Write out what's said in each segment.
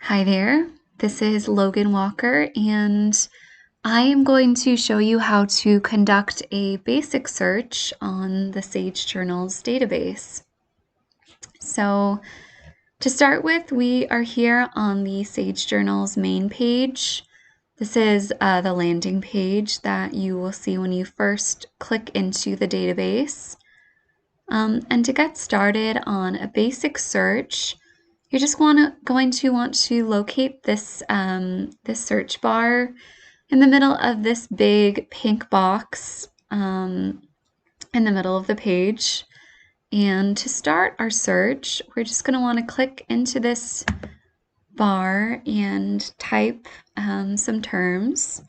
Hi there, this is Logan Walker, and I am going to show you how to conduct a basic search on the Sage Journals database. So to start with, we are here on the Sage Journals main page. This is the landing page that you will see when you first click into the database. And to get started on a basic search, you're just going to want to locate this, this search bar in the middle of this big pink box in the middle of the page. And to start our search, we're just going to want to click into this bar and type some terms.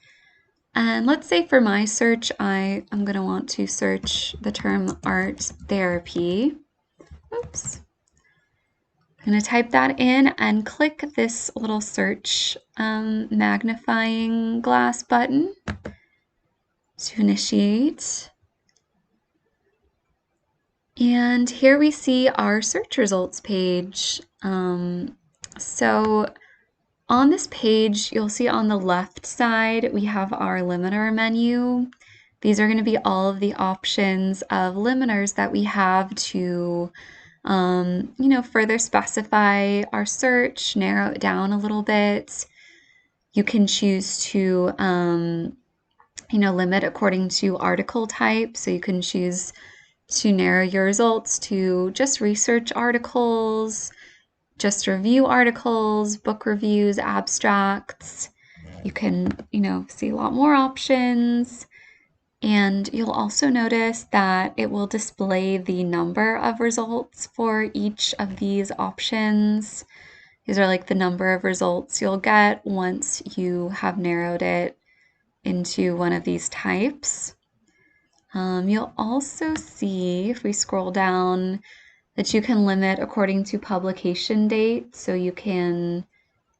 And let's say for my search, I am going to want to search the term art therapy. Oops. I'm going to type that in and click this little search magnifying glass button to initiate. And here we see our search results page. So on this page, you'll see on the left side, we have our limiter menu. These are going to be all of the options of limiters that we have to further specify our search, narrow it down a little bit. You can choose to, limit according to article type. So you can choose to narrow your results to just research articles, just review articles, book reviews, abstracts. You can, see a lot more options. And you'll also notice that it will display the number of results for each of these options. These are like the number of results you'll get once you have narrowed it into one of these types. You'll also see, if we scroll down, that you can limit according to publication date. So you can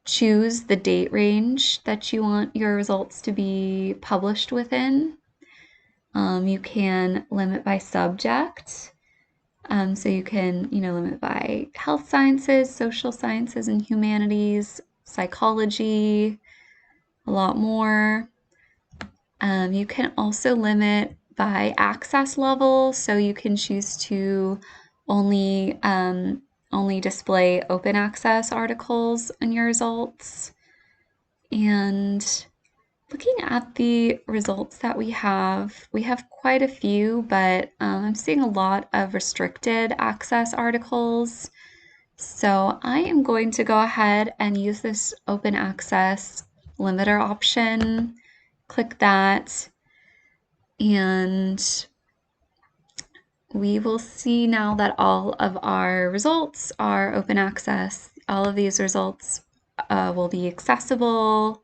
choose the date range that you want your results to be published within. You can limit by subject. So you can, limit by health sciences, social sciences and humanities, psychology, a lot more. You can also limit by access level. So you can choose to only display open access articles in your results. And looking at the results that we have quite a few, but I'm seeing a lot of restricted access articles. So I am going to go ahead and use this open access limiter option. Click that, and we will see now that all of our results are open access. All of these results will be accessible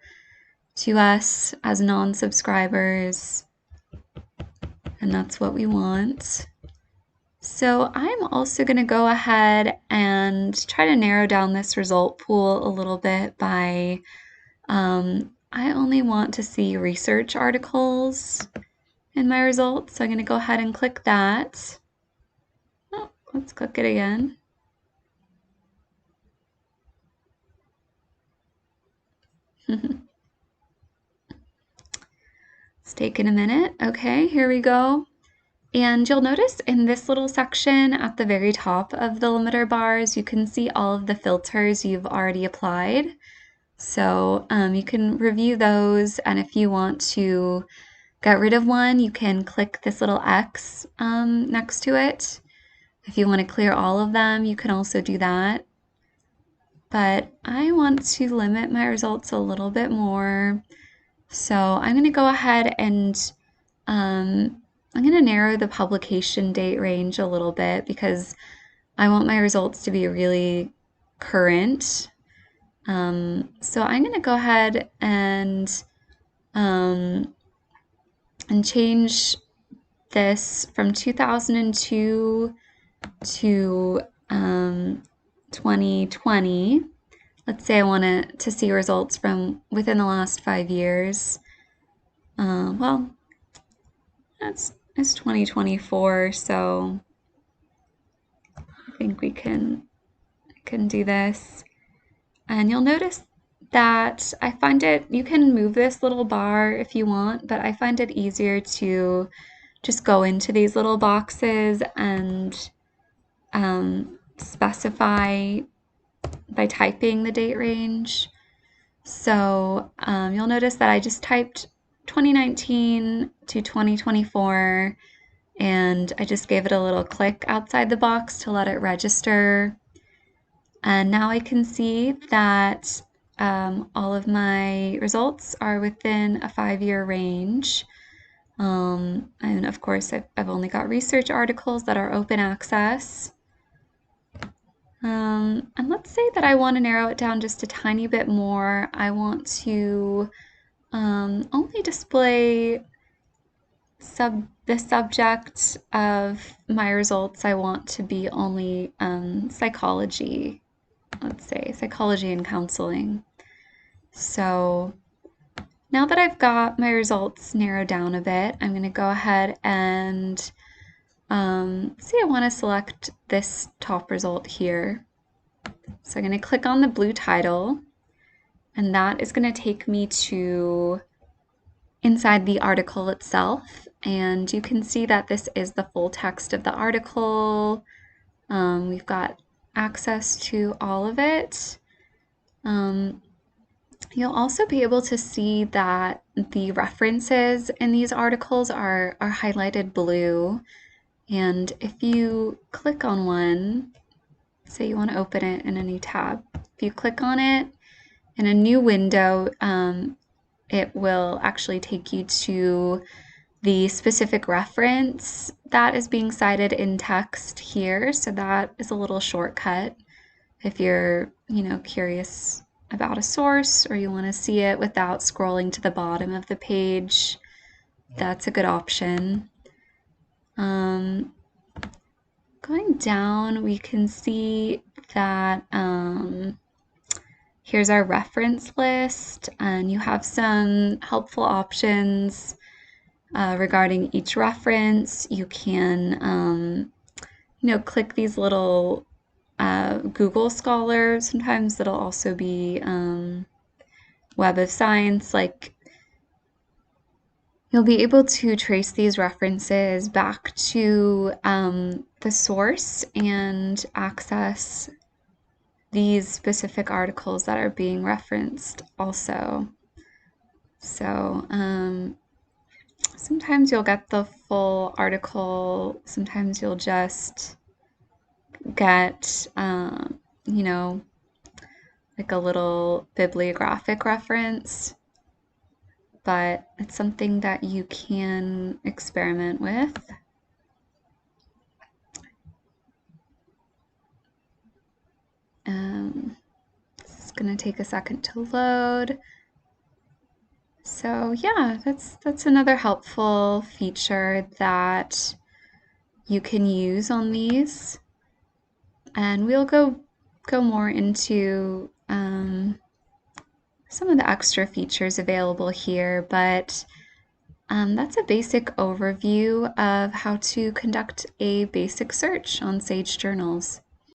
to us as non-subscribers, and that's what we want. So I'm also going to go ahead and try to narrow down this result pool a little bit by, I only want to see research articles in my results. So I'm going to go ahead and click that. Oh, let's click it again. It's taken a minute. Okay, here we go. And you'll notice in this little section at the very top of the limiter bars, you can see all of the filters you've already applied. So you can review those, and if you want to get rid of one, you can click this little X next to it. If you want to clear all of them, you can also do that. But I want to limit my results a little bit more. So I'm going to go ahead and I'm going to narrow the publication date range a little bit because I want my results to be really current. So I'm going to go ahead and change this from 2002 to 2020. Let's say I want to see results from within the last 5 years. Well, it's 2024, so I think we can do this. And you'll notice that I find it, you can move this little bar if you want, but I find it easier to just go into these little boxes and specify by typing the date range. So you'll notice that I just typed 2019 to 2024, and I just gave it a little click outside the box to let it register. And now I can see that all of my results are within a 5-year range. And of course, I've only got research articles that are open access. And let's say that I want to narrow it down just a tiny bit more. I want to only display the subject of my results. I want to be only psychology, let's say psychology and counseling. So now that I've got my results narrowed down a bit, I'm going to go ahead and see, I want to select this top result here. So I'm going to click on the blue title, and that is going to take me to inside the article itself. And you can see that this is the full text of the article. We've got access to all of it. You'll also be able to see that the references in these articles are highlighted blue. And if you click on one, say you want to open it in a new tab, if you click on it in a new window, it will actually take you to the specific reference that is being cited in text here. So that is a little shortcut if you're, curious about a source or you want to see it without scrolling to the bottom of the page. That's a good option. Going down, we can see that here's our reference list, and you have some helpful options regarding each reference. You can, click these little Google Scholar. Sometimes it'll also be Web of Science. Like, you'll be able to trace these references back to the source and access these specific articles that are being referenced also. So sometimes you'll get the full article, sometimes you'll just get, like a little bibliographic reference, but it's something that you can experiment with. It's going to take a second to load. So yeah, that's another helpful feature that you can use on these. And we'll go more into some of the extra features available here, but that's a basic overview of how to conduct a basic search on Sage Journals.